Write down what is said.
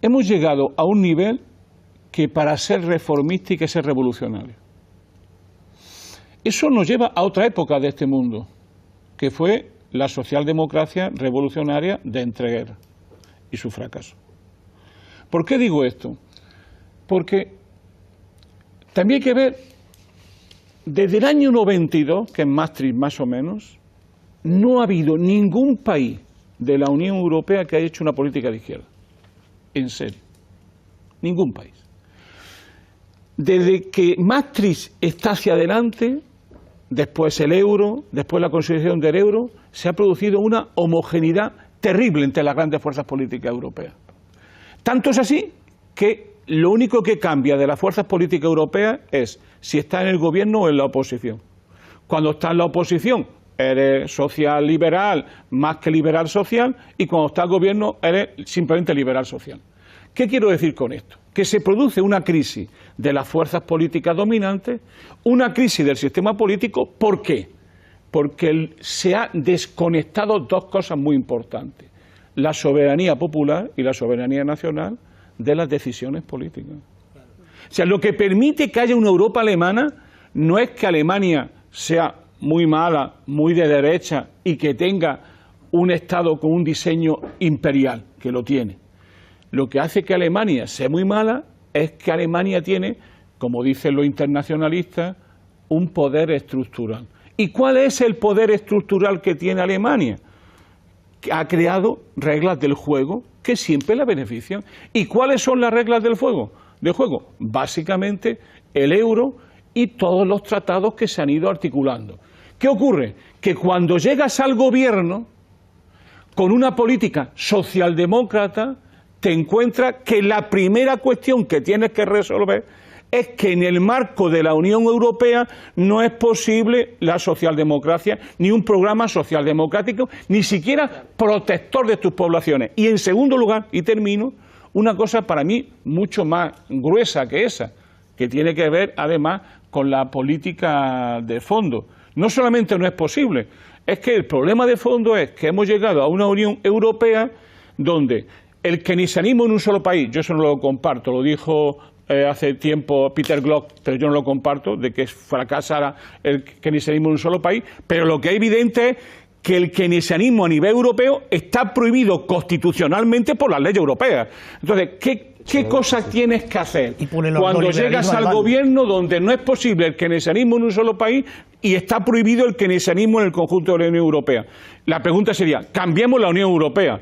hemos llegado a un nivel que para ser reformista hay que ser revolucionario. Eso nos lleva a otra época de este mundo, que fue la socialdemocracia revolucionaria de entreguerras y su fracaso. ¿Por qué digo esto? Porque también hay que ver, desde el año 92, que es Maastricht más o menos, no ha habido ningún país de la Unión Europea que haya hecho una política de izquierda. En serio. Ningún país. Desde que Maastricht está hacia adelante, después el euro, después la consolidación del euro, se ha producido una homogeneidad terrible entre las grandes fuerzas políticas europeas. Tanto es así que lo único que cambia de las fuerzas políticas europeas es si está en el gobierno o en la oposición. Cuando está en la oposición eres social liberal más que liberal social, y cuando está el gobierno eres simplemente liberal social. ¿Qué quiero decir con esto? Que se produce una crisis de las fuerzas políticas dominantes, una crisis del sistema político. ¿Por qué? Porque se ha desconectado dos cosas muy importantes: la soberanía popular y la soberanía nacional de las decisiones políticas. O sea, lo que permite que haya una Europa alemana no es que Alemania sea muy mala, muy de derecha y que tenga un Estado con un diseño imperial, que lo tiene. Lo que hace que Alemania sea muy mala es que Alemania tiene, como dicen los internacionalistas, un poder estructural. ¿Y cuál es el poder estructural que tiene Alemania? Que ha creado reglas del juego que siempre la benefician. ¿Y cuáles son las reglas del juego? Básicamente el euro y todos los tratados que se han ido articulando. ¿Qué ocurre? Que cuando llegas al gobierno con una política socialdemócrata, te encuentras que la primera cuestión que tienes que resolver es que en el marco de la Unión Europea no es posible la socialdemocracia, ni un programa socialdemocrático, ni siquiera protector de tus poblaciones. Y en segundo lugar, y termino, una cosa para mí mucho más gruesa que esa, que tiene que ver además con la política de fondo. No solamente no es posible, es que el problema de fondo es que hemos llegado a una Unión Europea donde el keynesianismo en un solo país, yo eso no lo comparto, lo dijo hace tiempo Peter Glock, pero yo no lo comparto, de que fracasara el keynesianismo en un solo país, pero lo que es evidente es que el keynesianismo a nivel europeo está prohibido constitucionalmente por las leyes europeas. Entonces, ¿qué cosas tienes que hacer cuando llegas al gobierno donde no es posible el keynesianismo en un solo país y está prohibido el keynesianismo en el conjunto de la Unión Europea? La pregunta sería, ¿cambiemos la Unión Europea?